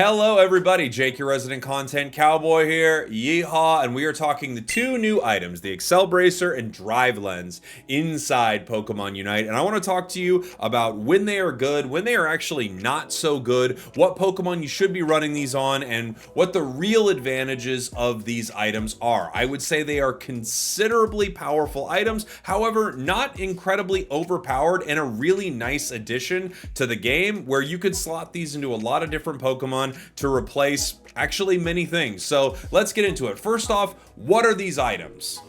Hello everybody, Jake, your resident content cowboy here, Yeehaw, and we are talking the two new items, the Accel Bracer and Drive Lens inside Pokemon Unite. And I want to talk to you about when they are good, when they are actually not so good, what Pokemon you should be running these on, and what the real advantages of these items are. I would say they are considerably powerful items, however, not incredibly overpowered, and a really nice addition to the game where you could slot these into a lot of different Pokemon to replace actually many things. So let's get into it. First off, what are these items?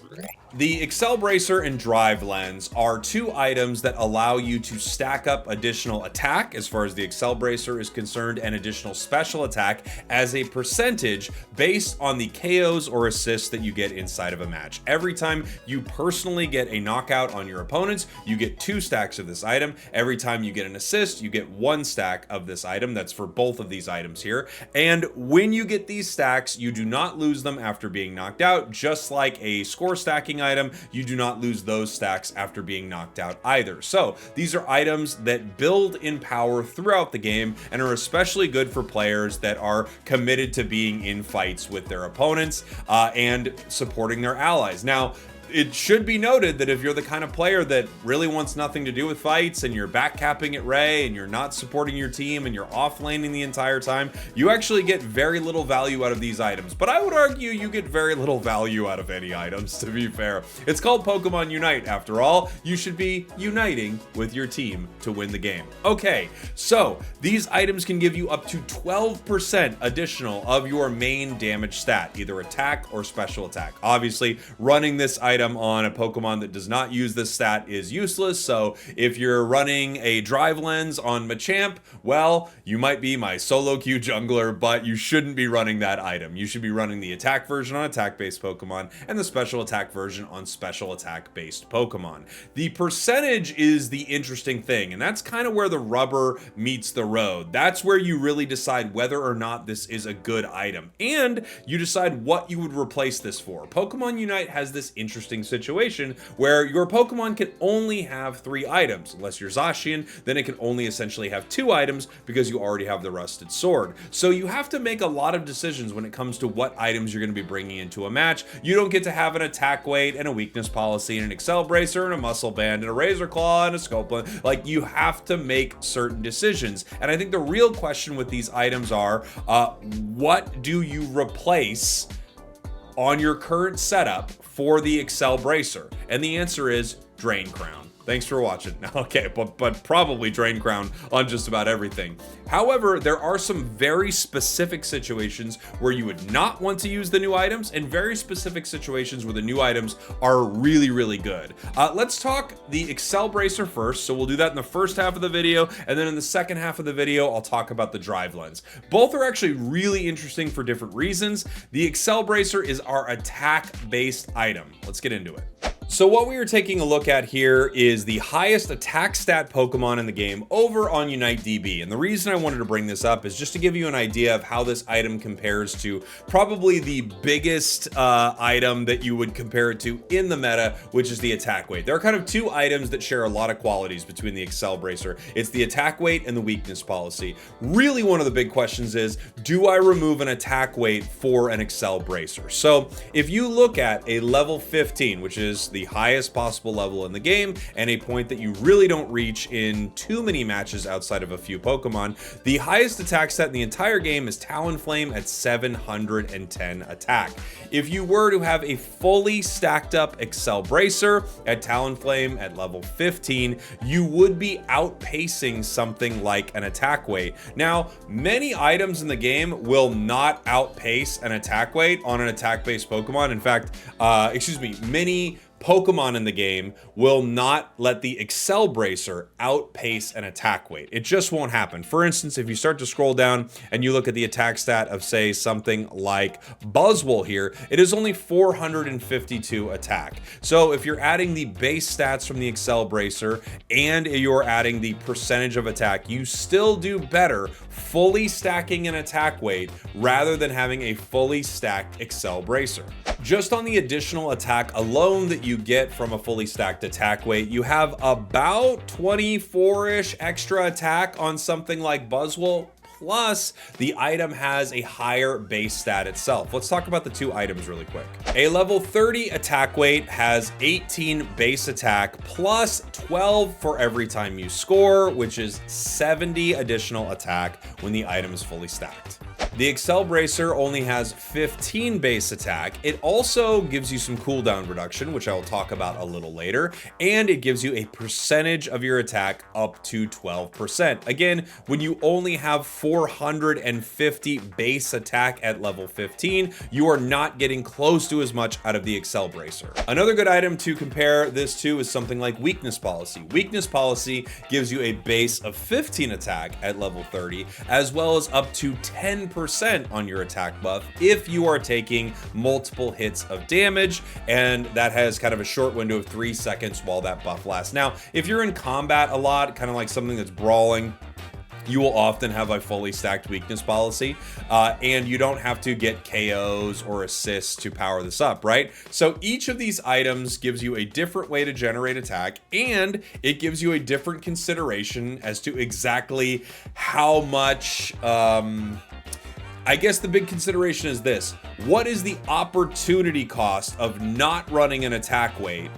The Accel Bracer and Drive Lens are two items that allow you to stack up additional attack as far as the Accel Bracer is concerned, and additional special attack as a percentage based on the KOs or assists that you get inside of a match. Every time you personally get a knockout on your opponents, you get 2 stacks of this item. Every time you get an assist, you get 1 stack of this item. That's for both of these items here. And when you get these stacks, you do not lose them after being knocked out, just like a score stacking item, you do not lose those stacks after being knocked out either. So these are items that build in power throughout the game and are especially good for players that are committed to being in fights with their opponents and supporting their allies. Now, it should be noted that if you're the kind of player that really wants nothing to do with fights and you're backcapping at Ray and you're not supporting your team and you're off laning the entire time, you actually get very little value out of these items. But I would argue you get very little value out of any items, to be fair. It's called Pokemon Unite after all. You should be uniting with your team to win the game. Okay, so these items can give you up to 12% additional of your main damage stat, either attack or special attack. Obviously, running this item on a Pokemon that does not use this stat is useless. So if you're running a Drive Lens on Machamp, well, you might be my solo queue jungler, but you shouldn't be running that item. You should be running the attack version on attack-based Pokemon and the special attack version on special attack-based Pokemon. The percentage is the interesting thing, and that's kind of where the rubber meets the road. That's where you really decide whether or not this is a good item, and you decide what you would replace this for. Pokemon Unite has this interesting situation where your Pokemon can only have 3 items. Unless you're Zacian, then it can only essentially have 2 items because you already have the Rusted Sword. So you have to make a lot of decisions when it comes to what items you're going to be bringing into a match. You don't get to have an attack weight and a weakness policy and an Accel Bracer and a muscle band and a Razor Claw and a Scopeland. Like, you have to make certain decisions. And I think the real question with these items are, what do you replace on your current setup for the Accel Bracer? And the answer is Drain Crown. Thanks for watching. Okay, but probably Drain Crown on just about everything. However, there are some very specific situations where you would not want to use the new items, and very specific situations where the new items are really, really good. Let's talk the Accel Bracer first. So we'll do that in the first half of the video, and then in the second half of the video, I'll talk about the Drive Lens. Both are actually really interesting for different reasons. The Accel Bracer is our attack-based item. Let's get into it. So what we are taking a look at here is the highest attack stat Pokemon in the game over on Unite DB. And the reason I wanted to bring this up is just to give you an idea of how this item compares to probably the biggest item that you would compare it to in the meta, which is the attack weight. There are kind of 2 items that share a lot of qualities between the Accel Bracer. It's the attack weight and the weakness policy. Really, one of the big questions is, do I remove an attack weight for an Accel Bracer? So if you look at a level 15, which is the highest possible level in the game and a point that you really don't reach in too many matches outside of a few Pokemon, the highest attack stat in the entire game is Talonflame at 710 attack. If you were to have a fully stacked up Accel Bracer at Talonflame at level 15, you would be outpacing something like an attack weight. Now, many items in the game will not outpace an attack weight on an attack-based Pokemon. In fact, many Pokemon in the game will not let the Accel Bracer outpace an attack weight. It just won't happen. For instance, if you start to scroll down and you look at the attack stat of, say, something like Buzzwole here, it is only 452 attack. So if you're adding the base stats from the Accel Bracer and you're adding the percentage of attack, you still do better fully stacking an attack weight rather than having a fully stacked Accel Bracer. Just on the additional attack alone that you get from a fully stacked attack weight, you have about 24-ish extra attack on something like Buzzwole, plus the item has a higher base stat itself. Let's talk about the two items really quick. A level 30 attack weight has 18 base attack plus 12 for every time you score, which is 70 additional attack when the item is fully stacked. The Accel Bracer only has 15 base attack. It also gives you some cooldown reduction, which I will talk about a little later, and it gives you a percentage of your attack up to 12%. Again, when you only have 450 base attack at level 15, you are not getting close to as much out of the Accel Bracer. Another good item to compare this to is something like Weakness Policy. Weakness Policy gives you a base of 15 attack at level 30, as well as up to 10% on your attack buff if you are taking multiple hits of damage, and that has kind of a short window of 3 seconds while that buff lasts. Now, if you're in combat a lot, kind of like something that's brawling, you will often have a fully stacked weakness policy, and you don't have to get KOs or assists to power this up, right? So each of these items gives you a different way to generate attack, and it gives you a different consideration as to exactly how much, I guess the big consideration is this: what is the opportunity cost of not running an attack weight?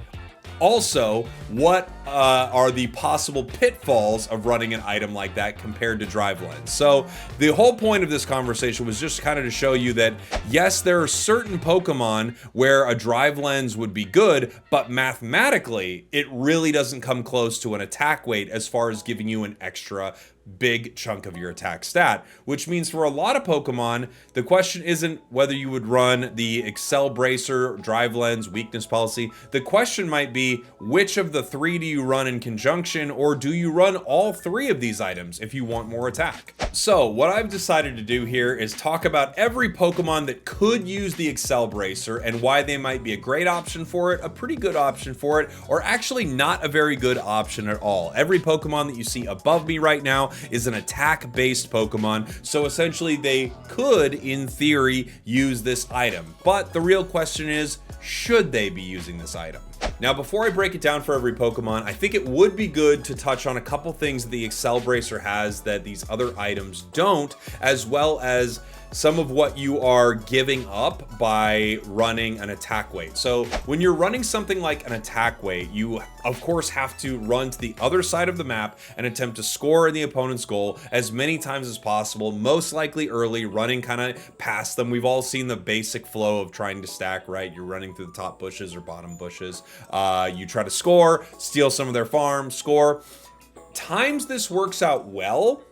Also, what are the possible pitfalls of running an item like that compared to Drive Lens? So the whole point of this conversation was just kind of to show you that, yes, there are certain Pokemon where a Drive Lens would be good, but mathematically, it really doesn't come close to an attack weight as far as giving you an extra big chunk of your attack stat, which means for a lot of Pokemon, the question isn't whether you would run the Accel Bracer, Drive Lens, Weakness Policy. The question might be, which of the three do you run in conjunction, or do you run all three of these items if you want more attack? So what I've decided to do here is talk about every Pokemon that could use the Accel Bracer and why they might be a great option for it, a pretty good option for it, or actually not a very good option at all. Every Pokemon that you see above me right now is an attack-based Pokemon, so essentially they could, in theory, use this item. But the real question is, should they be using this item? Now, before I break it down for every Pokemon, I think it would be good to touch on a couple things that the Accel Bracer has that these other items don't, as well as some of what you are giving up by running an attack weight. So when you're running something like an attack weight, you of course have to run to the other side of the map and attempt to score in the opponent's goal as many times as possible, most likely early, running kind of past them. We've all seen the basic flow of trying to stack, right? You're running through the top bushes or bottom bushes. You try to score, steal some of their farm, score. Times this works out well,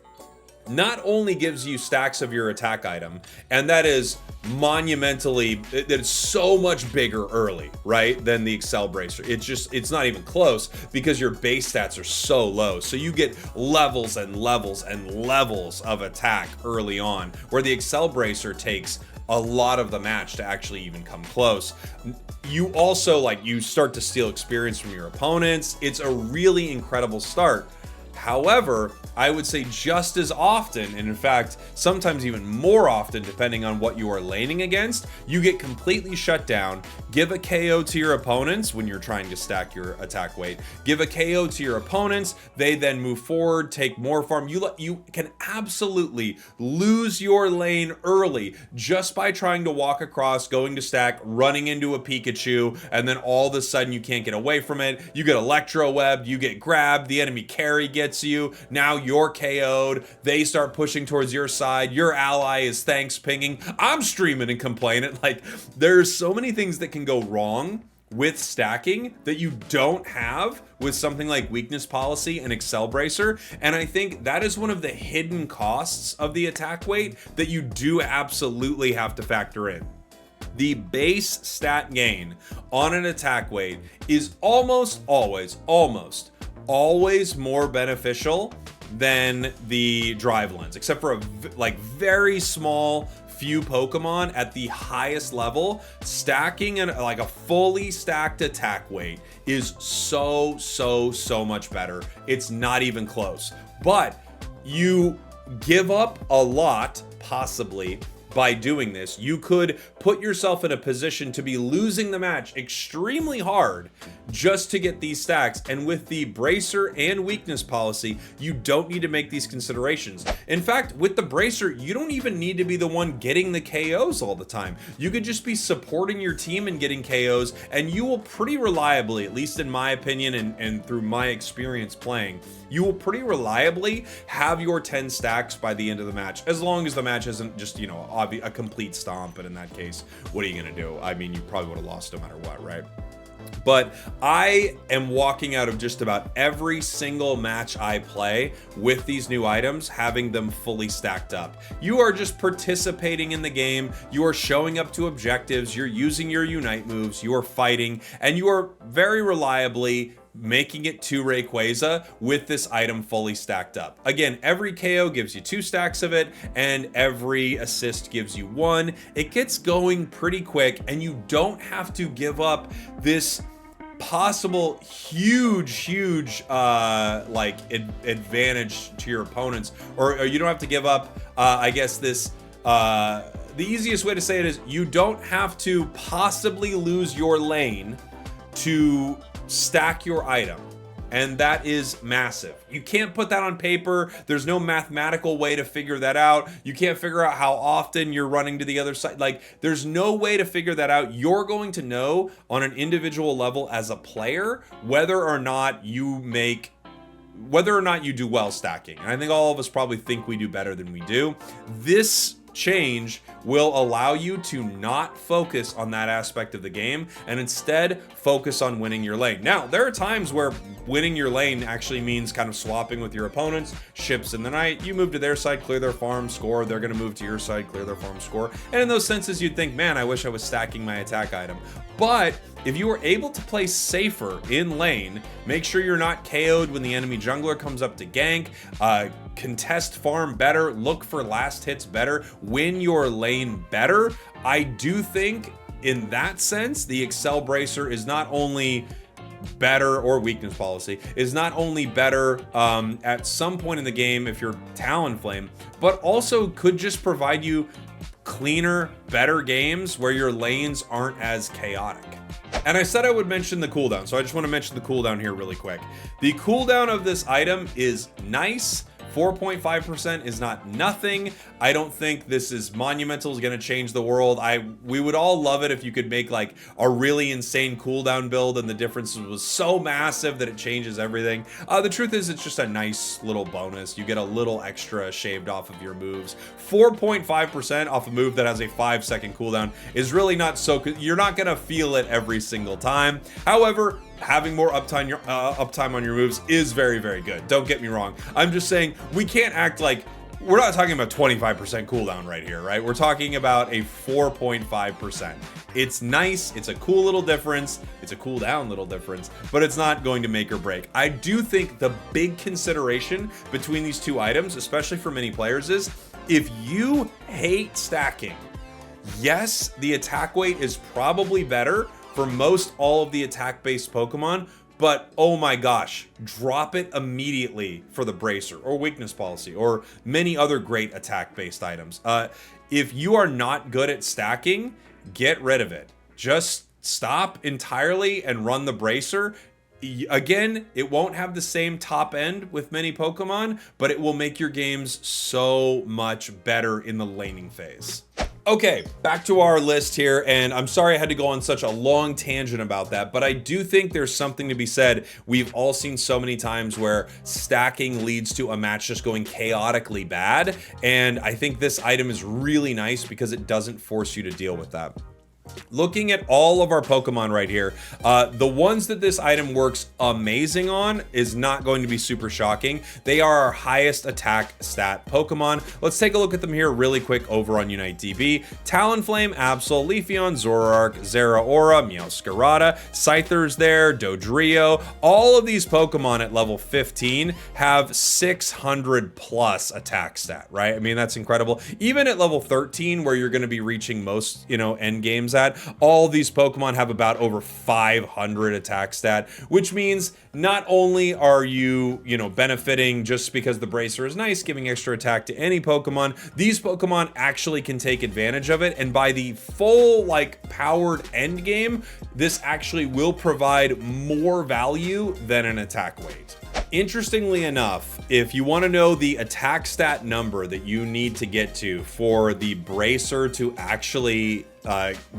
not only gives you stacks of your attack item, and that is monumentally, it's so much bigger early, right, than the Accel Bracer. It's not even close because your base stats are so low. So you get levels and levels and levels of attack early on, where the Accel Bracer takes a lot of the match to actually even come close. You also, you start to steal experience from your opponents. It's a really incredible start. However, I would say just as often, and in fact, sometimes even more often, depending on what you are laning against, you get completely shut down. Give a KO to your opponents when you're trying to stack your attack weight. Give a KO to your opponents. They then move forward, take more farm. You can absolutely lose your lane early just by trying to walk across, going to stack, running into a Pikachu, and then all of a sudden you can't get away from it. You get electro webbed, you get grabbed, the enemy carry gets you. Now you're KO'd. They start pushing towards your side. Your ally is thanks pinging. I'm streaming and complaining. There's so many things that can go wrong with stacking that you don't have with something like Weakness Policy and Accel Bracer. And I think that is one of the hidden costs of the attack weight that you do absolutely have to factor in. The base stat gain on an attack weight is almost always more beneficial than the Drive Lens, except for a very small few Pokemon at the highest level. Stacking a fully stacked attack weight is so much better. It's not even close. But you give up a lot, possibly, by doing this. You could put yourself in a position to be losing the match extremely hard just to get these stacks. And with the bracer and weakness policy, you don't need to make these considerations. In fact, with the bracer, you don't even need to be the one getting the KOs all the time. You could just be supporting your team and getting KOs, and you will pretty reliably, at least in my opinion and through my experience playing, you will pretty reliably have your 10 stacks by the end of the match, as long as the match isn't just, you know, a complete stomp. And in that case, what are you gonna do? I mean, you probably would have lost no matter what, right? But I am walking out of just about every single match I play with these new items, having them fully stacked up. You are just participating in the game, you are showing up to objectives, you're using your Unite moves, you are fighting, and you are very reliably making it to Rayquaza with this item fully stacked up. Again, every KO gives you 2 stacks of it, and every assist gives you 1. It gets going pretty quick, and you don't have to give up this possible huge like advantage to your opponents, or you don't have to give up I guess this the easiest way to say it is you don't have to possibly lose your lane to stack your item. And that is massive. You can't put that on paper. There's no mathematical way to figure that out. You can't figure out how often you're running to the other side. Like, there's no way to figure that out. You're going to know on an individual level as a player whether or not you do well stacking. And I think all of us probably think we do better than we do. This change will allow you to not focus on that aspect of the game and instead focus on winning your lane. Now, there are times where winning your lane actually means kind of swapping with your opponents, ships in the night, you move to their side, clear their farm, score, they're going to move to your side, clear their farm, score. And in those senses, you'd think, man, I wish I was stacking my attack item. But if you are able to play safer in lane, make sure you're not KO'd when the enemy jungler comes up to gank, contest farm better, look for last hits better, win your lane better. I do think in that sense, the Accel Bracer is not only better, or weakness policy is not only better at some point in the game if you're Talonflame, but also could just provide you cleaner, better games where your lanes aren't as chaotic. And I said I would mention the cooldown, so I just want to mention the cooldown here really quick. The cooldown of this item is nice. 4.5% is not nothing. I don't think this is monumental, is going to change the world. We would all love it if you could make like a really insane cooldown build and the difference was so massive that it changes everything. The truth is, it's just a nice little bonus. You get a little extra shaved off of your moves. 4.5% off a move that has a 5-second cooldown is really not so, you're not going to feel it every single time. However, having more uptime on your moves is very, very good. Don't get me wrong. I'm just saying we can't act like we're not talking about 25% cooldown right here, right? We're talking about a 4.5%. It's nice. It's a cool little difference. It's a cooldown little difference, but it's not going to make or break. I do think the big consideration between these two items, especially for many players, is if you hate stacking, yes, the attack weight is probably better for most all of the attack-based Pokemon, but oh my gosh, drop it immediately for the Bracer or Weakness Policy or many other great attack-based items. If you are not good at stacking, get rid of it. Just stop entirely and run the Bracer. Again, it won't have the same top end with many Pokemon, but it will make your games so much better in the laning phase. Okay, back to our list here, and I'm sorry I had to go on such a long tangent about that, but I do think there's something to be said. We've all seen so many times where stacking leads to a match just going chaotically bad, and I think this item is really nice because it doesn't force you to deal with that. Looking at all of our Pokemon right here, the ones that this item works amazing on is not going to be super shocking. They are our highest attack stat Pokemon. Let's take a look at them here really quick over on Unite DB. Talonflame, Absol, Leafeon, Zoroark, Zeraora, Meowscarada, Scyther's there, Dodrio. All of these Pokemon at level 15 have 600 plus attack stat, right? I mean, that's incredible. Even at level 13, where you're going to be reaching most, end games stat. All these Pokemon have about over 500 attack stat, which means not only are you benefiting just because the bracer is nice, giving extra attack to any Pokemon, these Pokemon actually can take advantage of it, and by the full powered end game, this actually will provide more value than an attack weight. Interestingly enough, if you want to know the attack stat number that you need to get to for the bracer to actually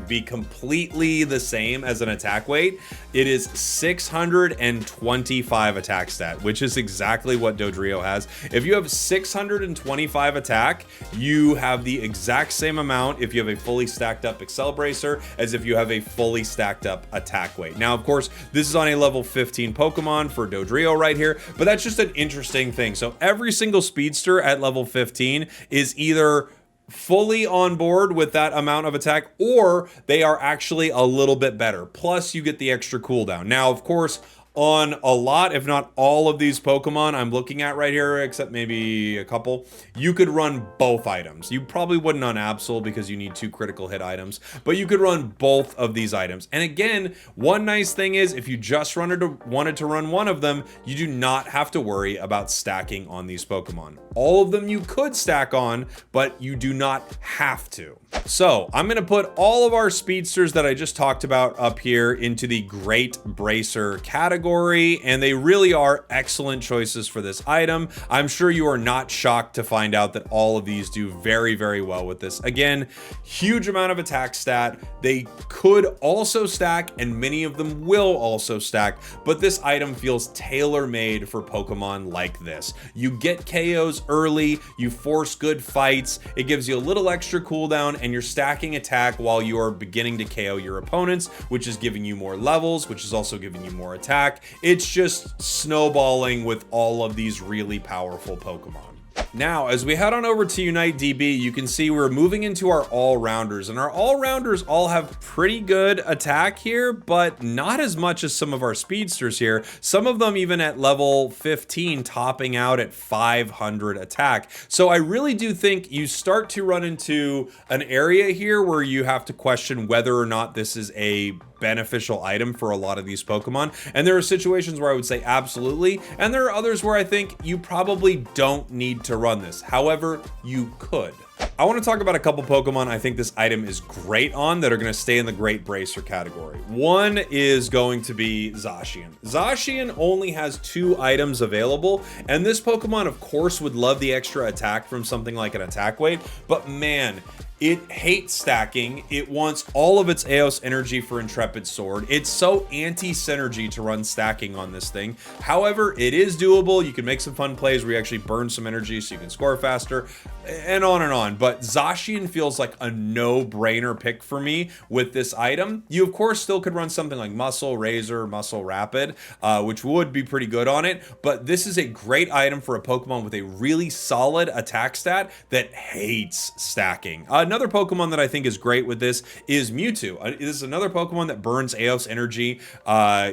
be completely the same as an attack weight, it is 625 attack stat, which is exactly what Dodrio has. If you have 625 attack, you have the exact same amount if you have a fully stacked up Accel bracer as if you have a fully stacked up attack weight. Now, of course, this is on a level 15 Pokemon for Dodrio right here, but that's just an interesting thing. So every single speedster at level 15 is either fully on board with that amount of attack, or they are actually a little bit better. Plus, you get the extra cooldown. Now, of course, on a lot, if not all of these Pokemon I'm looking at right here, except maybe a couple, you could run both items. You probably wouldn't on Accel because you need 2 critical hit items, but you could run both of these items. And again, one nice thing is if you just wanted to run one of them, you do not have to worry about stacking on these Pokemon. All of them you could stack on, but you do not have to. So I'm going to put all of our speedsters that I just talked about up here into the Great Bracer category, and they really are excellent choices for this item. I'm sure you are not shocked to find out that all of these do very, very well with this. Again, huge amount of attack stat. They could also stack, and many of them will also stack, but this item feels tailor-made for Pokemon like this. You get KOs early, you force good fights, it gives you a little extra cooldown, and you're stacking attack while you are beginning to KO your opponents, which is giving you more levels, which is also giving you more attack. It's just snowballing with all of these really powerful Pokemon. Now, as we head on over to Unite DB, you can see we're moving into our all-rounders, and our all-rounders all have pretty good attack here, but not as much as some of our speedsters here. Some of them even at level 15 topping out at 500 attack. So I really do think you start to run into an area here where you have to question whether or not this is a beneficial item for a lot of these Pokemon. And there are situations where I would say absolutely, and there are others where I think you probably don't need to run this. However, you could. I want to talk about a couple Pokemon I think this item is great on that are going to stay in the Great Bracer category. One is going to be Zacian. Zacian only has 2 items available, and this Pokemon, of course, would love the extra attack from something like an attack weight, but man, it hates stacking. It wants all of its Eos energy for Intrepid Sword. It's so anti-synergy to run stacking on this thing. However, it is doable. You can make some fun plays where you actually burn some energy so you can score faster, and on and on. But Zacian feels like a no-brainer pick for me with this item. You, of course, still could run something like Muscle Razor, Muscle Rapid, which would be pretty good on it. But this is a great item for a Pokemon with a really solid attack stat that hates stacking. Another Pokemon that I think is great with this is Mewtwo. This is another Pokemon that burns Eos energy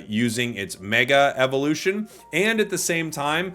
using its Mega Evolution, and at the same time,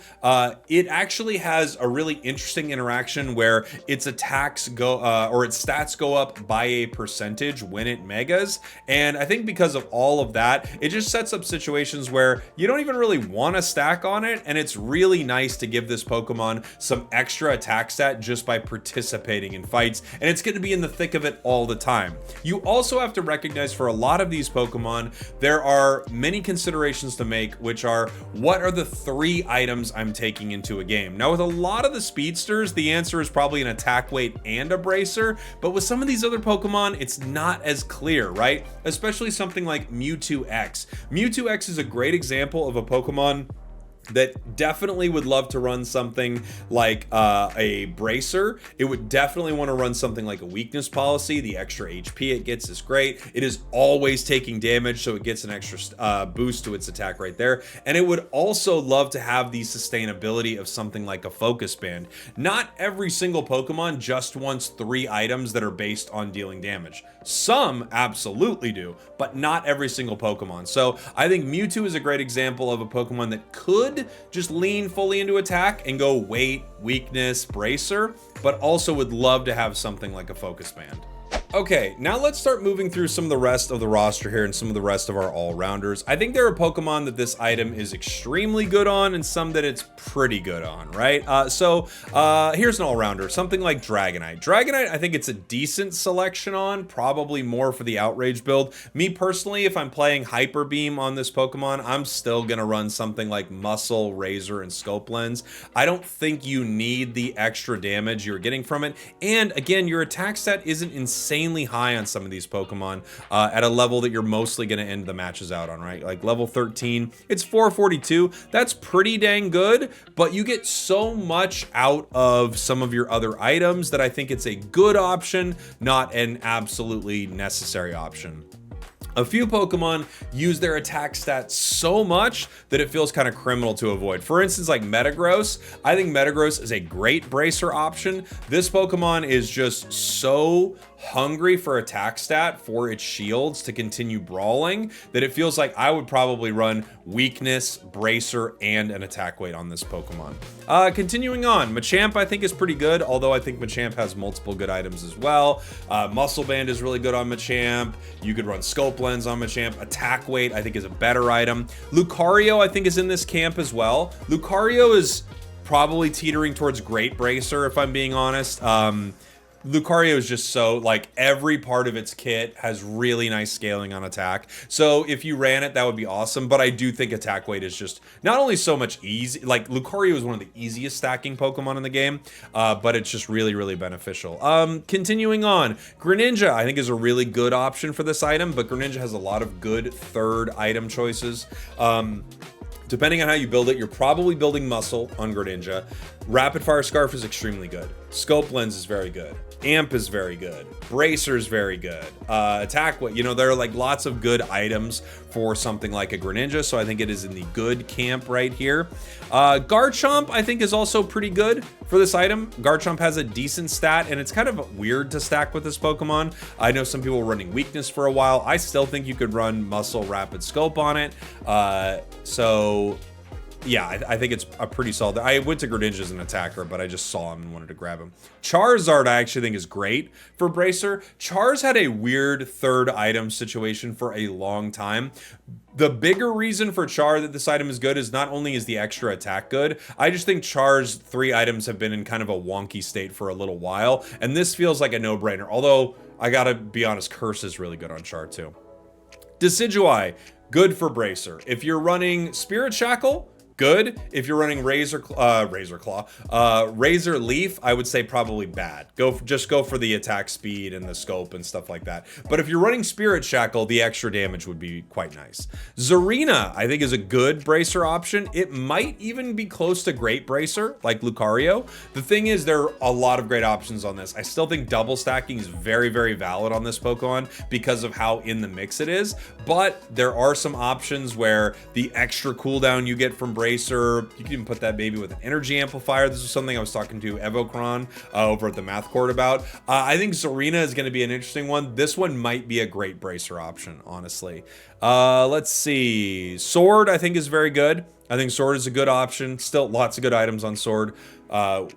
it actually has a really interesting interaction where its attacks go, or its stats go up by a percentage when it Megas, and I think because of all of that, it just sets up situations where you don't even really want to stack on it, and it's really nice to give this Pokemon some extra attack stat just by participating in fights, and it's going to be in the thick of it all the time. You also have to recognize for a lot of these Pokemon, there are many considerations to make, which are, what are the 3 items I'm taking into a game? Now, with a lot of the speedsters, the answer is probably an attack weight and a bracer, but with some of these other Pokemon, it's not as clear, right? Especially something like Mewtwo X. Mewtwo X is a great example of a Pokemon that definitely would love to run something like a bracer. It would definitely want to run something like a weakness policy. The extra HP it gets is great. It is always taking damage, so it gets an extra boost to its attack right there. And it would also love to have the sustainability of something like a focus band. Not every single Pokemon just wants 3 items that are based on dealing damage. Some absolutely do, but not every single Pokemon. So I think Mewtwo is a great example of a Pokemon that could just lean fully into attack and go weight, weakness, bracer, but also would love to have something like a focus band. Okay, now let's start moving through some of the rest of the roster here and some of the rest of our all-rounders. I think there are Pokemon that this item is extremely good on and some that it's pretty good on, right? Here's an all-rounder, something like Dragonite. Dragonite, I think it's a decent selection on, probably more for the Outrage build. Me personally, if I'm playing Hyper Beam on this Pokemon, I'm still gonna run something like Muscle, Razor, and Scope Lens. I don't think you need the extra damage you're getting from it. And again, your attack stat isn't insanely high on some of these Pokemon at a level that you're mostly going to end the matches out on, right? Like level 13, it's 442. That's pretty dang good, but you get so much out of some of your other items that I think it's a good option, not an absolutely necessary option. A few Pokemon use their attack stats so much that it feels kind of criminal to avoid. For instance, like Metagross. I think Metagross is a great bracer option. This Pokemon is just so hungry for attack stat for its shields to continue brawling that it feels like I would probably run weakness, bracer, and an attack weight on this Pokemon. Continuing on, Machamp I think is pretty good, although I think Machamp has multiple good items as well. Muscle Band is really good on Machamp. You could run Scope Lens on Machamp. Attack weight I think is a better item. Lucario I think is in this camp as well. Lucario is probably teetering towards Great Bracer if I'm being honest. Lucario is just so, like, every part of its kit has really nice scaling on attack. So if you ran it, that would be awesome. But I do think attack weight is just not only so much easy, like Lucario is one of the easiest stacking Pokemon in the game, but it's just really, really beneficial. Continuing on, Greninja I think is a really good option for this item, but Greninja has a lot of good third item choices. Depending on how you build it, you're probably building Muscle on Greninja. Rapid Fire Scarf is extremely good. Scope Lens is very good. Amp is very good. Bracer is very good. Attack weight, you know, there are like lots of good items for something like a Greninja, so I think it is in the good camp right here. Garchomp I think is also pretty good for this item. Garchomp has a decent stat, and it's kind of weird to stack with this Pokemon. I know some people were running Weakness for a while. I still think you could run Muscle, Rapid, Scope on it. Yeah, I think it's a pretty solid. I went to Greninja as an attacker, but I just saw him and wanted to grab him. Charizard I actually think is great for Bracer. Char's had a weird third item situation for a long time. The bigger reason for Char that this item is good is not only is the extra attack good, I just think Char's 3 items have been in kind of a wonky state for a little while, and this feels like a no-brainer. Although, I gotta be honest, Curse is really good on Char too. Decidueye, good for Bracer. If you're running Spirit Shackle, good. If you're running Razor Leaf, I would say probably bad. Just go for the attack speed and the scope and stuff like that. But if you're running Spirit Shackle, the extra damage would be quite nice. Zarina, I think, is a good bracer option. It might even be close to Great Bracer, like Lucario. The thing is, there are a lot of great options on this. I still think double stacking is very, very valid on this Pokemon because of how in the mix it is. But there are some options where the extra cooldown you get from Bracer, you can even put that baby with an energy amplifier. This is something I was talking to Evocron over at the Math Court about. I think Zarina is going to be an interesting one. This one might be a great bracer option, honestly. Let's see. Sword, I think, is very good. I think Sword is a good option. Still lots of good items on Sword.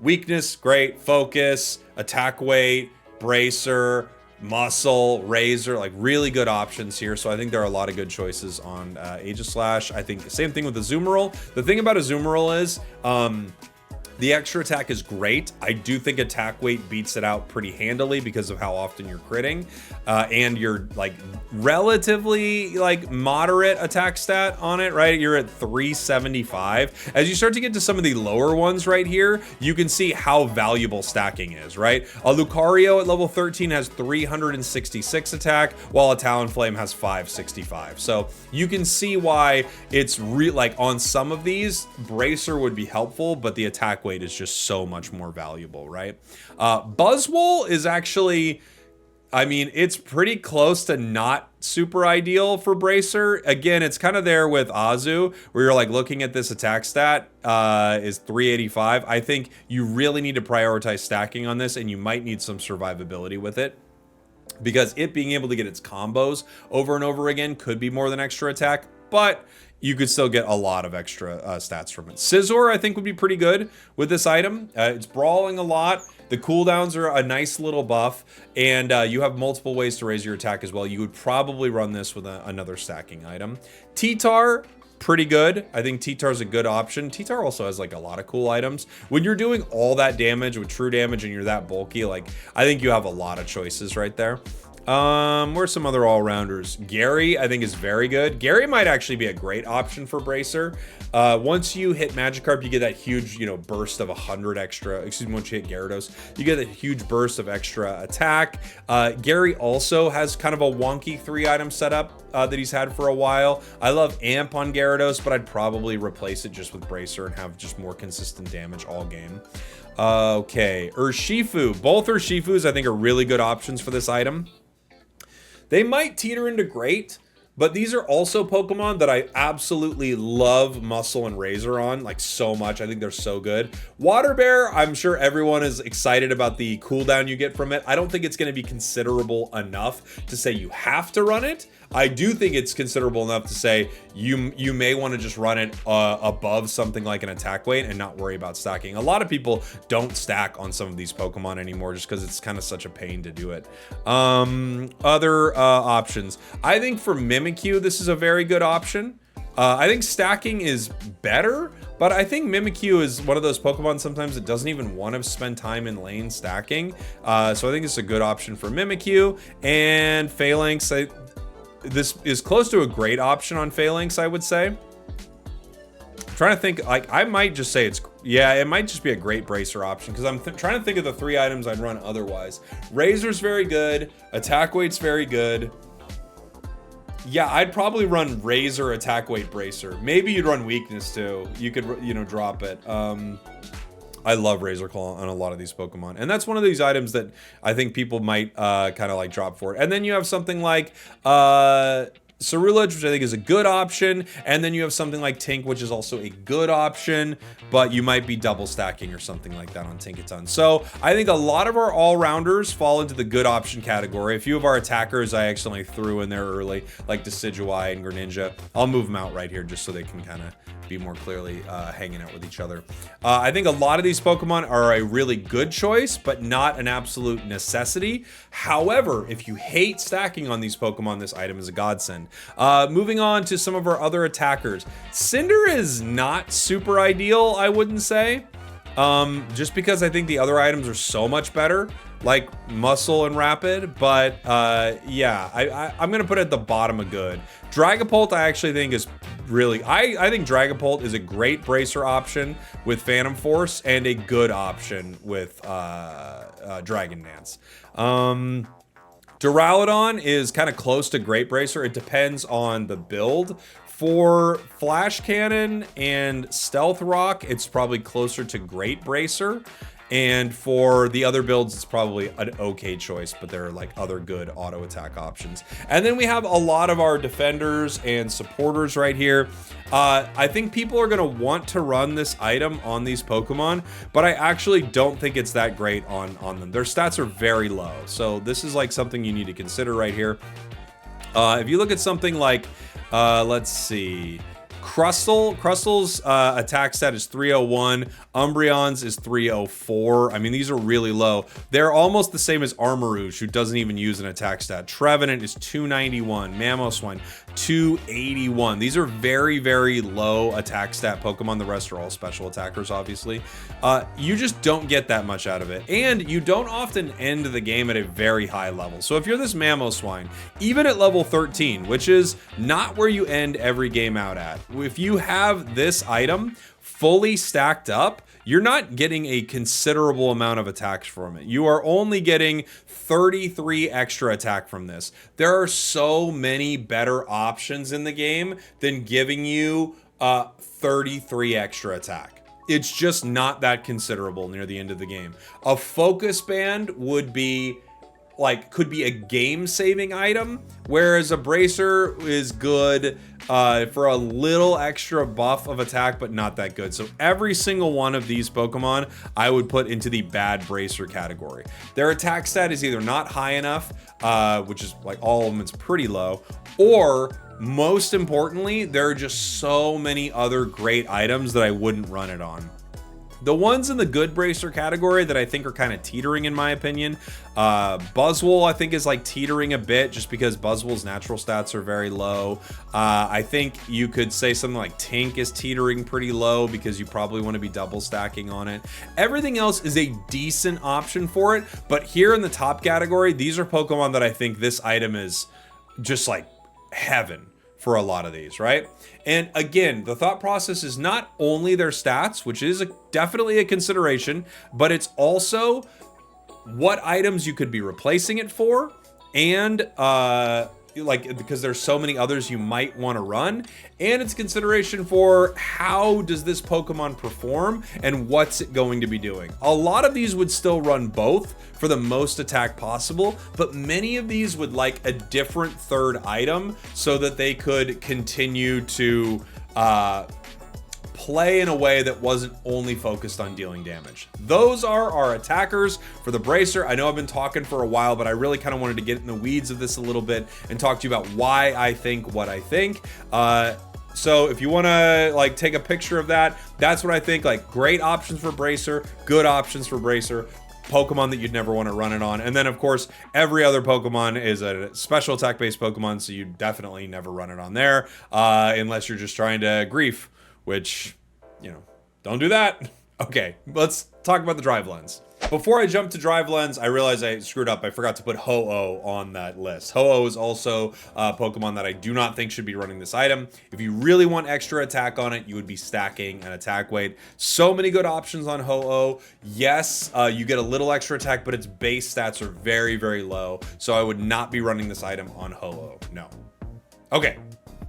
Weakness, great. Focus, attack weight, bracer, Muscle, Razor, like really good options here. So I think there are a lot of good choices on Aegislash. I think the same thing with Azumarill. The thing about Azumarill is the extra attack is great. I do think attack weight beats it out pretty handily because of how often you're critting, and you're like relatively like moderate attack stat on it, right? You're at 375. As you start to get to some of the lower ones right here, you can see how valuable stacking is, right? A Lucario at level 13 has 366 attack, while a Talonflame has 565. So you can see why it's like on some of these, Bracer would be helpful, but the attack weight is just so much more valuable, right? Buzzwole is actually, I mean, it's pretty close to not super ideal for Bracer. Again, it's kind of there with Azu, where you're like looking at this attack stat is 385. I think you really need to prioritize stacking on this, and you might need some survivability with it, because it being able to get its combos over and over again could be more than extra attack, but you could still get a lot of extra stats from it. Scizor, I think, would be pretty good with this item. It's brawling a lot. The cooldowns are a nice little buff, and you have multiple ways to raise your attack as well. You would probably run this with another stacking item. T-Tar, pretty good. I think T-Tar's a good option. T-Tar also has like a lot of cool items. When you're doing all that damage with true damage and you're that bulky, like I think you have a lot of choices right there. Where's some other all-rounders? Gary, I think, is very good. Gary might actually be a great option for Bracer. Once you hit Magikarp, you get that huge, you know, burst of 100 extra. Excuse me, once you hit Gyarados, you get a huge burst of extra attack. Gary also has kind of a wonky 3-item setup that he's had for a while. I love Amp on Gyarados, but I'd probably replace it just with Bracer and have just more consistent damage all game. Okay, Urshifu. Both Urshifus, I think, are really good options for this item. They might teeter into great, but these are also Pokemon that I absolutely love Muscle and Razor on, like so much. I think they're so good. Water Bear, I'm sure everyone is excited about the cooldown you get from it. I don't think it's going to be considerable enough to say you have to run it. I do think it's considerable enough to say you may want to just run it above something like an attack weight and not worry about stacking. A lot of people don't stack on some of these Pokemon anymore just because it's kind of such a pain to do it. Other options. I think for Mimikyu, this is a very good option. I think stacking is better, but I think Mimikyu is one of those Pokemon sometimes that doesn't even want to spend time in lane stacking. So I think it's a good option for Mimikyu. And Phalanx, this is close to a great option on Phalanx, I would say. I'm trying to think, like, I might just say it might just be a great Bracer option because I'm trying to think of the 3 items I'd run otherwise. Razor's very good. Attack Weight's very good. Yeah, I'd probably run Razor, Attack Weight, Bracer. Maybe you'd run Weakness too. You could, you know, drop it. I love Razor Claw on a lot of these Pokemon. And that's one of these items that I think people might kind of like drop for it. And then you have something like Cerulege, which I think is a good option. And then you have something like Tink, which is also a good option, but you might be double stacking or something like that on Tinkaton. So I think a lot of our all-rounders fall into the good option category. A few of our attackers I accidentally threw in there early, like Decidueye and Greninja. I'll move them out right here just so they can kind of be more clearly hanging out with each other. I think a lot of these Pokemon are a really good choice, but not an absolute necessity. However, if you hate stacking on these Pokemon, this item is a godsend. Moving on to some of our other attackers. Cinder is not super ideal, I wouldn't say. Just because I think the other items are so much better, like Muscle and Rapid, but yeah, I'm gonna put it at the bottom of good. Dragapult I actually think is really, I think Dragapult is a great Bracer option with Phantom Force and a good option with Dragon Dance. Duraludon is kind of close to Great Bracer. It depends on the build. For Flash Cannon and Stealth Rock, it's probably closer to Great Bracer. And for the other builds, it's probably an okay choice, but there are like other good auto attack options. And then we have a lot of our defenders and supporters right here. I think people are gonna want to run this item on these Pokemon, but I actually don't think it's that great on them. Their stats are very low. So this is like something you need to consider right here. If you look at something like, let's see, Crustal's attack stat is 301. Umbreon's is 304. I mean, these are really low. They're almost the same as Armarouge, who doesn't even use an attack stat. Trevenant is 291. Mamoswine, 281. These are very, very low attack stat Pokemon. The rest are all special attackers, obviously. You just don't get that much out of it. And you don't often end the game at a very high level. So if you're this Mamoswine, even at level 13, which is not where you end every game out at, if you have this item fully stacked up, you're not getting a considerable amount of attacks from it. You are only getting 33 extra attack from this. There are so many better options in the game than giving you 33 extra attack. It's just not that considerable near the end of the game. A focus band would be like, could be a game-saving item, whereas a Bracer is good for a little extra buff of attack, but not that good. So every single one of these Pokemon I would put into the bad Bracer category. Their attack stat is either not high enough, which is like all of them, it's pretty low, or most importantly, there are just so many other great items that I wouldn't run it on. The ones in the good bracer category that I think are kind of teetering in my opinion, Buzzwole I think is like teetering a bit just because Buzzwole's natural stats are very low. I think you could say something like Tink is teetering pretty low because you probably want to be double stacking on it. Everything else is a decent option for it, but here in the top category, these are Pokemon that I think this item is just like heaven for a lot of these, right? And again, the thought process is not only their stats, which is definitely a consideration, but it's also what items you could be replacing it for, and like, because there's so many others you might want to run, and it's consideration for how does this Pokemon perform and what's it going to be doing. A lot of these would still run both for the most attack possible, but many of these would like a different third item so that they could continue to play in a way that wasn't only focused on dealing damage. Those are our attackers for the bracer. I know I've been talking for a while, but I really kind of wanted to get in the weeds of this a little bit and talk to you about why I think what I think. So if you want to like take a picture of that, that's what I think. Like, great options for bracer, good options for bracer, Pokemon that you'd never want to run it on. And then of course, every other Pokemon is a special attack based Pokemon, so you definitely never run it on there, unless you're just trying to grief, which, you know, don't do that. Okay, let's talk about the Drive Lens. Before I jump to Drive Lens, I realized I screwed up. I forgot to put Ho-Oh on that list. Ho-Oh is also a Pokemon that I do not think should be running this item. If you really want extra attack on it, you would be stacking an attack weight. So many good options on Ho-Oh. Yes, you get a little extra attack, but its base stats are very, very low. So I would not be running this item on Ho-Oh, no. Okay,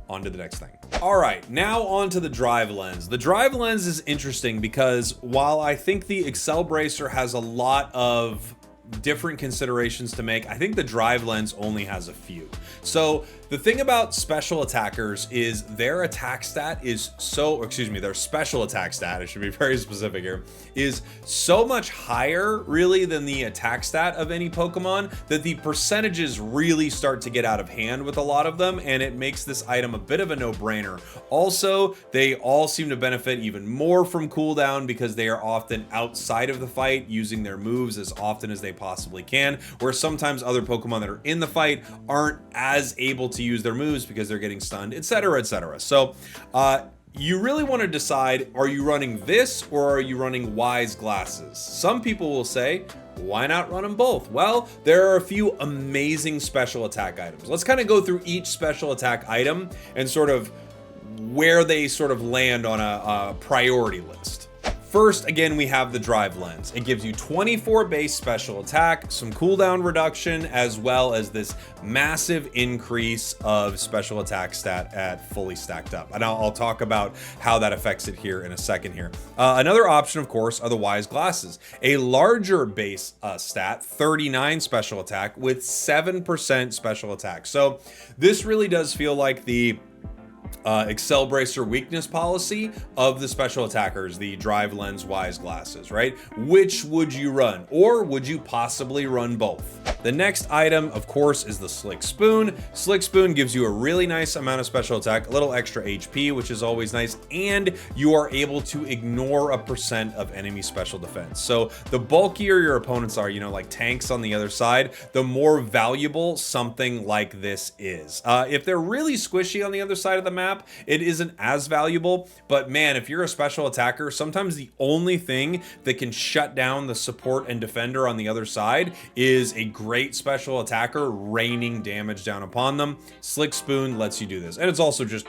on to the next thing. All right, now on to the Drive Lens. The Drive Lens is interesting because while I think the Accel Bracer has a lot of different considerations to make, I think the Drive Lens only has a few. So the thing about special attackers is their attack stat is their special attack stat, I should be very specific here, is so much higher really than the attack stat of any Pokemon that the percentages really start to get out of hand with a lot of them, and it makes this item a bit of a no-brainer. Also, they all seem to benefit even more from cooldown because they are often outside of the fight using their moves as often as they possibly can, where sometimes other Pokemon that are in the fight aren't as able to use their moves because they're getting stunned, etc., etc. So you really want to decide, are you running this or are you running Wise Glasses? Some people will say, why not run them both? Well, there are a few amazing special attack items. Let's kind of go through each special attack item and sort of where they sort of land on a priority list. First, again, we have the Drive Lens. It gives you 24 base special attack, some cooldown reduction, as well as this massive increase of special attack stat at fully stacked up. And I'll talk about how that affects it here in a second here. Another option, of course, are the Wise Glasses. A larger base stat, 39 special attack with 7% special attack. So this really does feel like the Accel Bracer weakness policy of the special attackers, the Drive Lens Wise Glasses, right? Which would you run? Or would you possibly run both? The next item, of course, is the Slick Spoon. Slick Spoon gives you a really nice amount of special attack, a little extra HP, which is always nice, and you are able to ignore a percent of enemy special defense. So the bulkier your opponents are, you know, like tanks on the other side, the more valuable something like this is. If they're really squishy on the other side of the map, it isn't as valuable, but man, if you're a special attacker, sometimes the only thing that can shut down the support and defender on the other side is a great special attacker raining damage down upon them. Slick Spoon lets you do this, and it's also just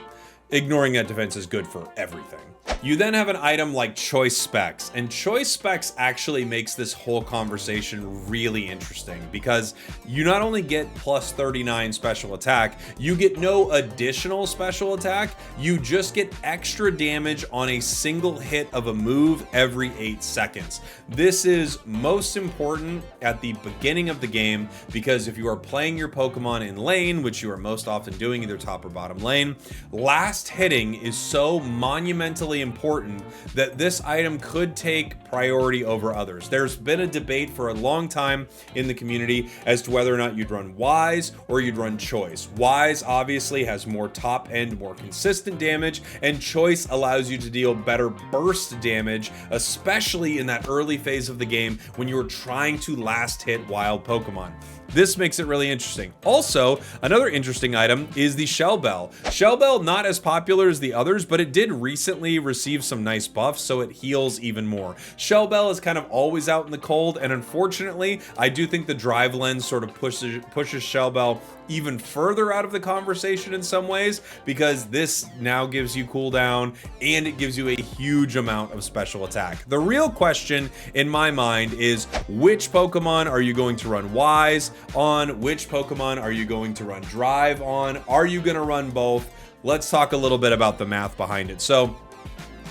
ignoring that defense is good for everything. You then have an item like Choice Specs, and Choice Specs actually makes this whole conversation really interesting because you not only get plus 39 special attack, you get no additional special attack, you just get extra damage on a single hit of a move every 8 seconds. This is most important at the beginning of the game because if you are playing your Pokemon in lane, which you are most often doing either top or bottom lane, last hitting is so monumentally important important that this item could take priority over others. There's been a debate for a long time in the community as to whether or not you'd run Wise or you'd run Choice. Wise obviously has more top end, more consistent damage, and Choice allows you to deal better burst damage, especially in that early phase of the game when you're trying to last hit wild Pokemon. This makes it really interesting. Also, another interesting item is the Shell Bell. Shell Bell, not as popular as the others, but it did recently receive some nice buffs, so it heals even more. Shell Bell is kind of always out in the cold, and unfortunately, I do think the Drive Lens sort of pushes Shell Bell even further out of the conversation in some ways, because this now gives you cooldown and it gives you a huge amount of special attack. The real question in my mind is, which Pokemon are you going to run Wise on? Which Pokemon are you going to run Drive on? Are you going to run both? Let's talk a little bit about the math behind it. So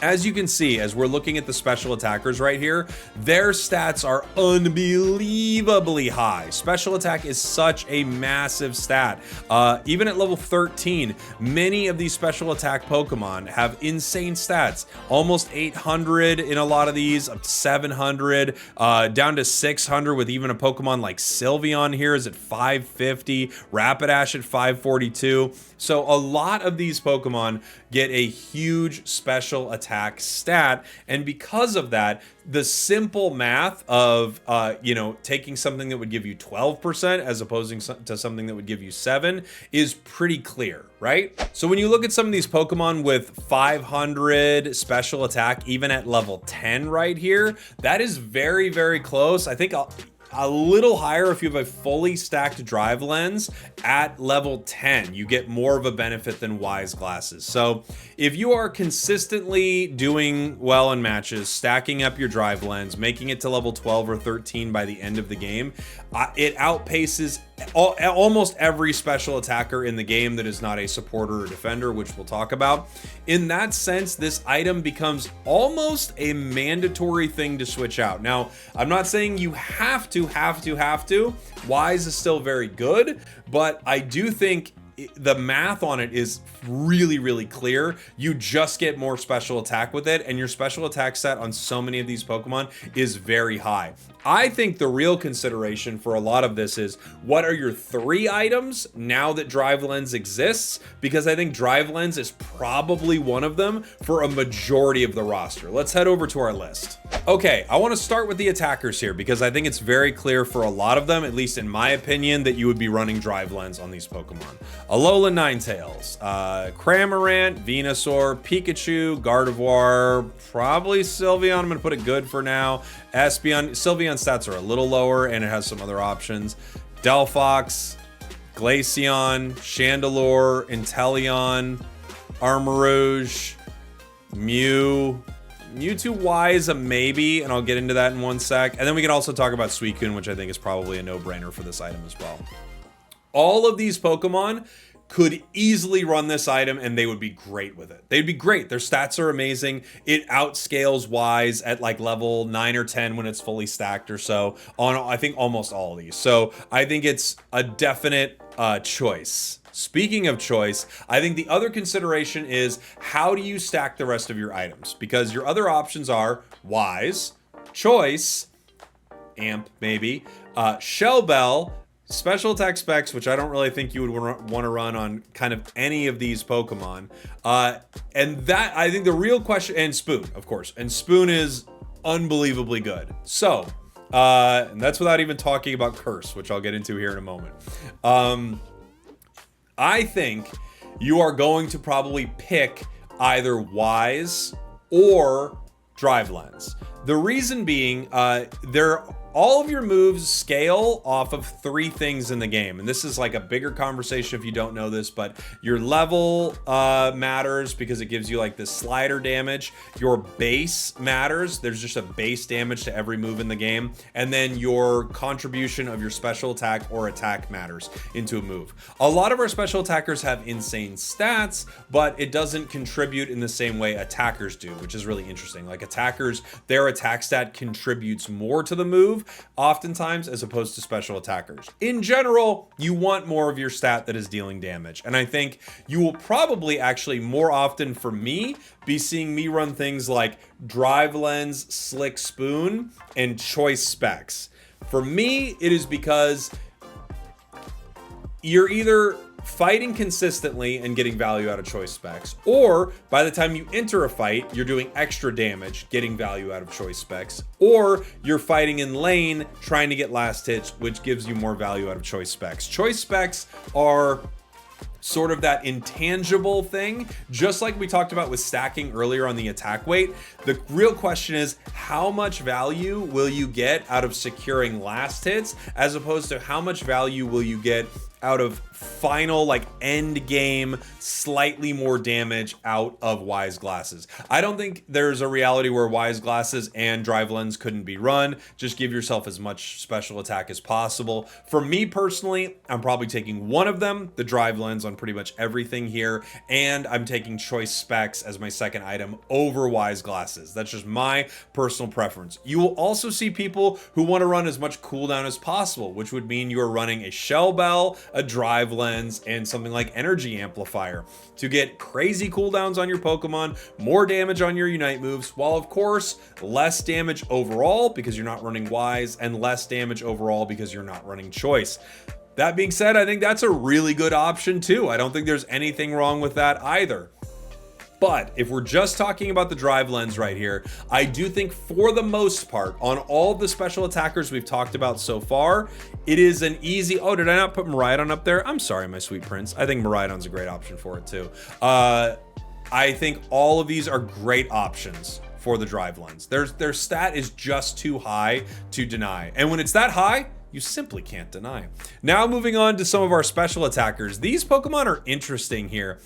as you can see, as we're looking at the special attackers right here, their stats are unbelievably high. Special attack is such a massive stat. Even at level 13, many of these special attack Pokemon have insane stats. Almost 800 in a lot of these, up to 700, down to 600 with even a Pokemon like Sylveon here is at 550, Rapidash at 542. So a lot of these Pokemon get a huge special attack stat, and because of that, the simple math of taking something that would give you 12% as opposing to something that would give you 7 is pretty clear, right? So when you look at some of these Pokemon with 500 special attack, even at level 10 right here, that is very, very close. I think a little higher if you have a fully stacked Drive Lens at level 10. You get more of a benefit than Wise glasses. So if you are consistently doing well in matches, stacking up your Drive Lens, making it to level 12 or 13 by the end of the game, it outpaces almost every special attacker in the game that is not a supporter or defender, which we'll talk about. In that sense, this item becomes almost a mandatory thing to switch out. Now, I'm not saying you have to. Wise is still very good, but I do think the math on it is really, really clear. You just get more special attack with it, and your special attack set on so many of these Pokemon is very high. I think the real consideration for a lot of this is, what are your 3 items now that Drive Lens exists? Because I think Drive Lens is probably one of them for a majority of the roster. Let's head over to our list. Okay, I want to start with the attackers here because I think it's very clear for a lot of them, at least in my opinion, that you would be running Drive Lens on these Pokemon. Alolan Ninetales, Cramorant, Venusaur, Pikachu, Gardevoir, probably Sylveon. I'm going to put it good for now. Espeon. Sylveon stats are a little lower and it has some other options. Delphox, Glaceon, Chandelure, Inteleon, Armarouge, Mewtwo Wise, a maybe, and I'll get into that in one sec. And then we can also talk about Suicune, which I think is probably a no-brainer for this item as well. All of these Pokemon could easily run this item and they would be great with it. They'd be great. Their stats are amazing. It outscales Wise at like level 9 or 10 when it's fully stacked or so on, I think, almost all of these. So I think it's a definite choice. Speaking of choice, I think the other consideration is, how do you stack the rest of your items? Because your other options are Wise, Choice, Amp maybe, Shell Bell, Special Attack Specs, which I don't really think you would want to run on kind of any of these Pokemon. And that, I think the real question, and Spoon, of course. And Spoon is unbelievably good. So, and that's without even talking about Curse, which I'll get into here in a moment. I think you are going to probably pick either Wise or Drive Lens. The reason being, all of your moves scale off of 3 things in the game. And this is like a bigger conversation if you don't know this, but your level matters because it gives you like this slider damage. Your base matters. There's just a base damage to every move in the game. And then your contribution of your special attack or attack matters into a move. A lot of our special attackers have insane stats, but it doesn't contribute in the same way attackers do, which is really interesting. Like attackers, their attack stat contributes more to the move, move oftentimes as opposed to special attackers. In general, you want more of your stat that is dealing damage. And I think you will probably actually more often for me be seeing me run things like Drive Lens, Slick Spoon, and Choice Specs. For me, it is because you're either fighting consistently and getting value out of choice specs, or by the time you enter a fight, you're doing extra damage, getting value out of choice specs, or you're fighting in lane, trying to get last hits, which gives you more value out of choice specs. Choice specs are sort of that intangible thing, just like we talked about with stacking earlier on the attack weight. The real question is, how much value will you get out of securing last hits, as opposed to how much value will you get out of final, like, end game, slightly more damage out of Wise Glasses. I don't think there's a reality where Wise Glasses and Drive Lens couldn't be run. Just give yourself as much special attack as possible. For me personally, I'm probably taking one of them, the Drive Lens, on pretty much everything here, and I'm taking Choice Specs as my second item over Wise Glasses. That's just my personal preference. You will also see people who want to run as much cooldown as possible, which would mean you are running a Shell Bell, a Drive Lens, and something like Energy Amplifier to get crazy cooldowns on your Pokemon, more damage on your Unite moves, while of course less damage overall because you're not running Wise, and less damage overall because you're not running Choice. That being said, I think that's a really good option too. I don't think there's anything wrong with that either. But if we're just talking about the Drive Lens right here, I do think for the most part, on all the special attackers we've talked about so far, it is an easy... Oh, did I not put Miraidon up there? I'm sorry, my sweet prince. I think Miraidon's a great option for it too. I think all of these are great options for the Drive Lens. Their stat is just too high to deny. And when it's that high, you simply can't deny. Now moving on to some of our special attackers. These Pokemon are interesting here.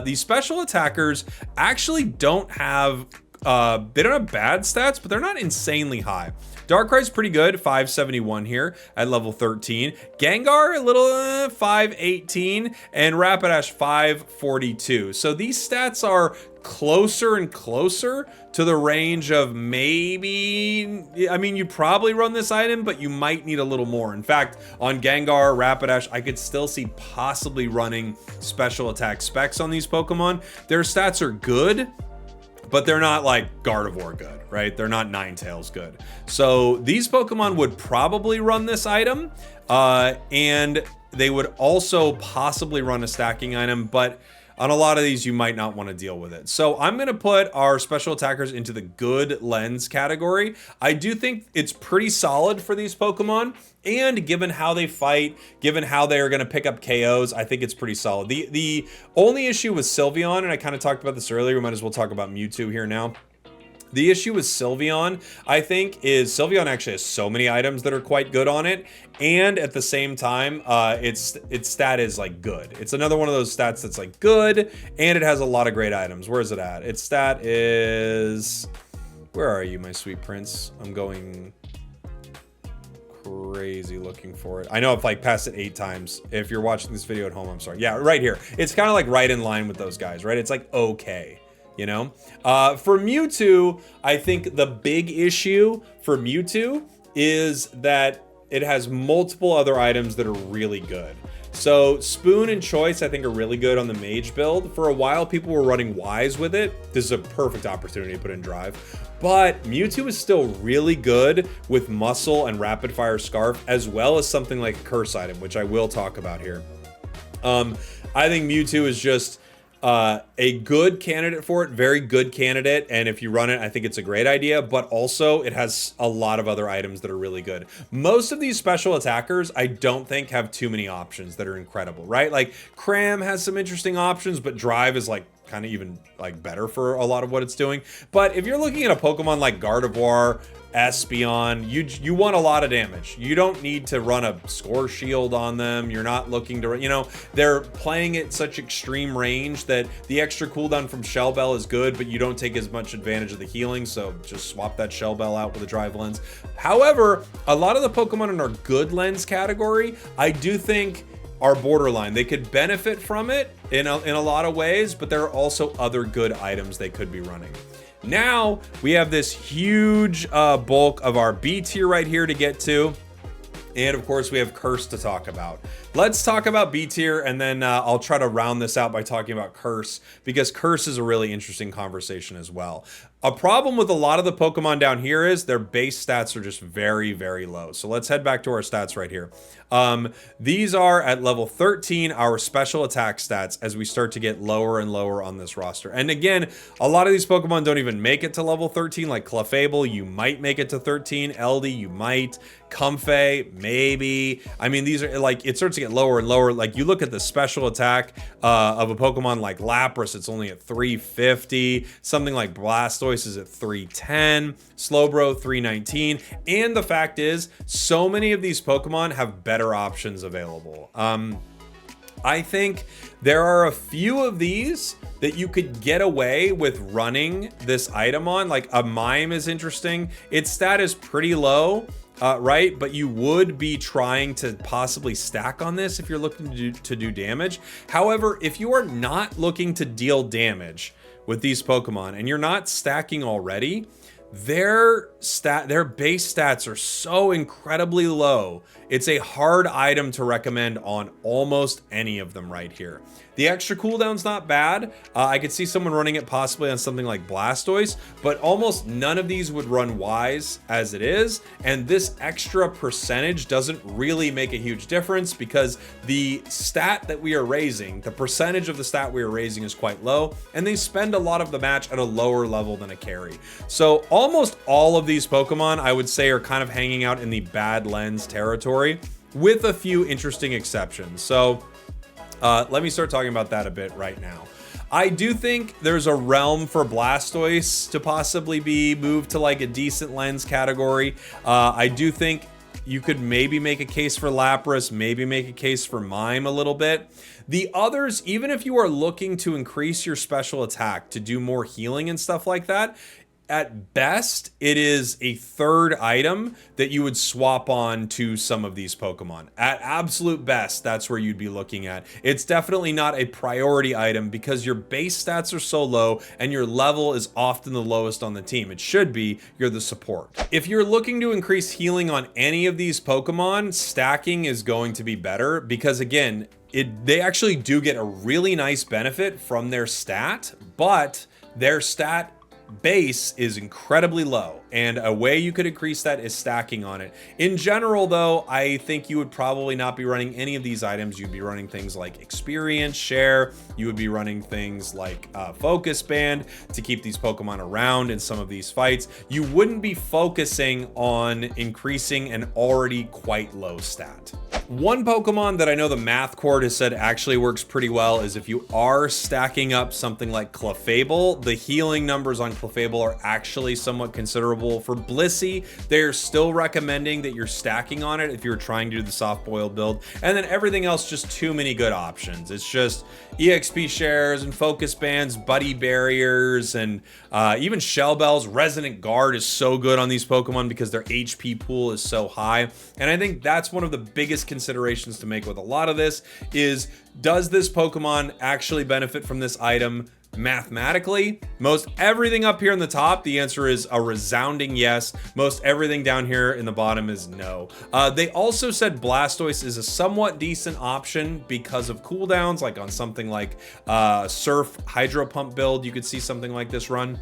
These special attackers actually don't have, they don't have bad stats, but they're not insanely high. Darkrai's pretty good, 571 here at level 13. Gengar, a little 518, and Rapidash 542. So these stats are closer and closer to the range of maybe, I mean, you probably run this item, but you might need a little more. In fact, on Gengar, Rapidash, I could still see possibly running special attack specs on these Pokemon. Their stats are good, but they're not like Gardevoir good, right? They're not Ninetales good. So these Pokemon would probably run this item, and they would also possibly run a stacking item, but on a lot of these, you might not want to deal with it. So I'm going to put our special attackers into the good lens category. I do think it's pretty solid for these Pokemon. And given how they fight, given how they are going to pick up KOs, I think it's pretty solid. The only issue with Sylveon, and I kind of talked about this earlier, we might as well talk about Mewtwo here now. The issue with Sylveon, I think, is Sylveon actually has so many items that are quite good on it, and at the same time, its stat is like good. It's another one of those stats that's like good, and it has a lot of great items. Where is it at? Its stat is... Where are you, my sweet prince? I'm going crazy looking for it. I know I've like passed it 8 times. If you're watching this video at home, I'm sorry. Yeah, right here. It's kind of like right in line with those guys, right? It's like okay. You know, for Mewtwo, I think the big issue for Mewtwo is that it has multiple other items that are really good. So Spoon and Choice, I think, are really good on the Mage build. For a while, people were running Wise with it. This is a perfect opportunity to put in Drive. But Mewtwo is still really good with Muscle and Rapid Fire Scarf, as well as something like a Curse item, which I will talk about here. I think Mewtwo is just... a good candidate for it, very good candidate, and if you run it, I think it's a great idea, but also it has a lot of other items that are really good. Most of these special attackers, I don't think have too many options that are incredible, right? Like, Cram has some interesting options, but Drive is like kind of even like better for a lot of what it's doing. But if you're looking at a Pokemon like Gardevoir, Espeon, you want a lot of damage. You don't need to run a Score Shield on them. You're not looking to, you know, they're playing at such extreme range that the extra cooldown from Shell Bell is good, but you don't take as much advantage of the healing, so just swap that Shell Bell out with a Drive Lens. However, a lot of the Pokemon in our good lens category, I do think are borderline. They could benefit from it in a lot of ways, but there are also other good items they could be running. Now we have this huge bulk of our B tier right here to get to. And of course, we have Curse to talk about. Let's talk about B tier, and then I'll try to round this out by talking about Curse, because Curse is a really interesting conversation as well. A problem with a lot of the Pokemon down here is their base stats are just very, very low. So let's head back to our stats right here. These are at level 13, our special attack stats, as we start to get lower and lower on this roster. And again, a lot of these Pokemon don't even make it to level 13, like Clefable, you might make it to 13. Eldy, you might. Comfey, maybe. I mean, these are like, it starts to get lower and lower. Like, you look at the special attack of a Pokemon like Lapras, it's only at 350. Something like Blastoise is at 310. Slowbro, 319. And the fact is, so many of these Pokemon have better options available. I think there are a few of these that you could get away with running this item on. Like a Mime is interesting. Its stat is pretty low. Right? But you would be trying to possibly stack on this if you're looking to do damage. However, if you are not looking to deal damage with these Pokemon and you're not stacking already, their base stats are so incredibly low. It's a hard item to recommend on almost any of them right here. The extra cooldown's not bad. I could see someone running it possibly on something like Blastoise, but almost none of these would run Wise as it is. And this extra percentage doesn't really make a huge difference because the stat that we are raising, the percentage of the stat we are raising is quite low, and they spend a lot of the match at a lower level than a carry. So almost all of these Pokemon, I would say, are kind of hanging out in the bad lens territory, with a few interesting exceptions. So let me start talking about that a bit right now. I do think there's a realm for Blastoise to possibly be moved to like a decent lens category. I do think you could maybe make a case for Lapras, maybe make a case for Mime a little bit. The others, even if you are looking to increase your special attack to do more healing and stuff like that, at best, it is a third item that you would swap on to some of these Pokemon. At absolute best, that's where you'd be looking at. It's definitely not a priority item because your base stats are so low and your level is often the lowest on the team. It should be you're the support. If you're looking to increase healing on any of these Pokemon, stacking is going to be better because, again, they actually do get a really nice benefit from their stat, but their stat base is incredibly low, and a way you could increase that is stacking on it. In general, though, I think you would probably not be running any of these items. You'd be running things like Experience, Share. You would be running things like Focus Band to keep these Pokemon around in some of these fights. You wouldn't be focusing on increasing an already quite low stat. One Pokemon that I know the math court has said actually works pretty well is if you are stacking up something like Clefable, the healing numbers on Clefable are actually somewhat considerable. For Blissey, they're still recommending that you're stacking on it if you're trying to do the soft boiled build. And then everything else, just too many good options. It's just EXP shares and focus bands, buddy barriers, and even shell bells. Resonant Guard is so good on these Pokemon because their HP pool is so high. And I think that's one of the biggest considerations to make with a lot of this is, does this Pokemon actually benefit from this item mathematically? Most everything up here in the top, the answer is a resounding yes. Most everything down here in the bottom is no. They also said Blastoise is a somewhat decent option because of cooldowns, like on something like Surf Hydro Pump build, you could see something like this run.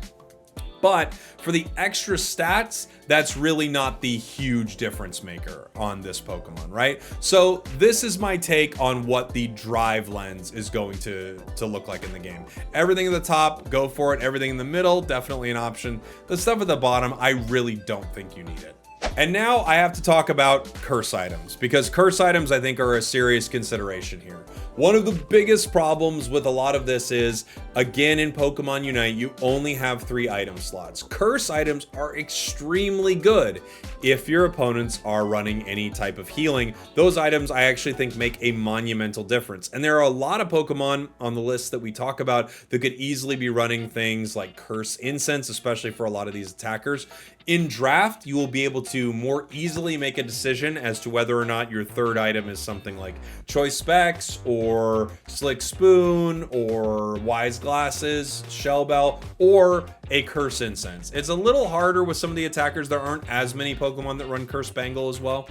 But for the extra stats, that's really not the huge difference maker on this Pokemon, right? So this is my take on what the drive lens is going to look like in the game. Everything at the top, go for it. Everything in the middle, definitely an option. The stuff at the bottom, I really don't think you need it. And now I have to talk about curse items, because curse items I think are a serious consideration here. One of the biggest problems with a lot of this is, again, in Pokemon Unite, you only have 3 item slots. Curse items are extremely good if your opponents are running any type of healing. Those items I actually think make a monumental difference. And there are a lot of Pokemon on the list that we talk about that could easily be running things like Curse Incense, especially for a lot of these attackers. In draft, you will be able to more easily make a decision as to whether or not your third item is something like Choice Specs or Slick Spoon or Wise Glasses, Shell Bell, or a Curse Incense. It's a little harder with some of the attackers. There aren't as many Pokemon that run Curse Bangle as well.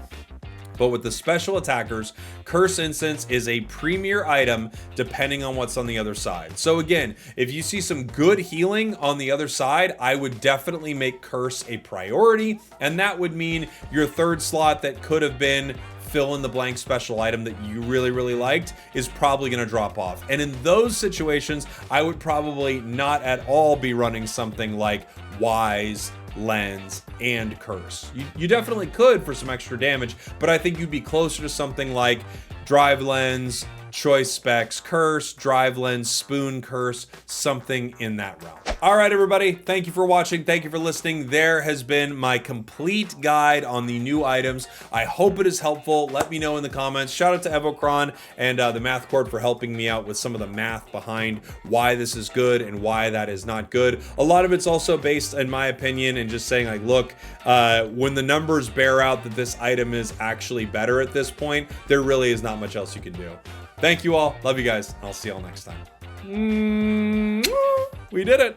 But with the special attackers, Curse Incense is a premier item depending on what's on the other side. So again, if you see some good healing on the other side, I would definitely make Curse a priority. And that would mean your third slot that could have been fill in the blank special item that you really liked is probably going to drop off. And in those situations, I would probably not at all be running something like Wise, Lens, and Curse. You definitely could for some extra damage, but I think you'd be closer to something like Drive Lens, Choice Specs, Curse, Drive Lens, Spoon, Curse, something in that realm. All right, everybody, thank you for watching. Thank you for listening. There has been my complete guide on the new items. I hope it is helpful. Let me know in the comments. Shout out to Evocron and the Math Corp for helping me out with some of the math behind why this is good and why that is not good. A lot of it's also based, in my opinion, and just saying like, look, when the numbers bear out that this item is actually better at this point, there really is not much else you can do. Thank you all. Love you guys. I'll see y'all next time. We did it.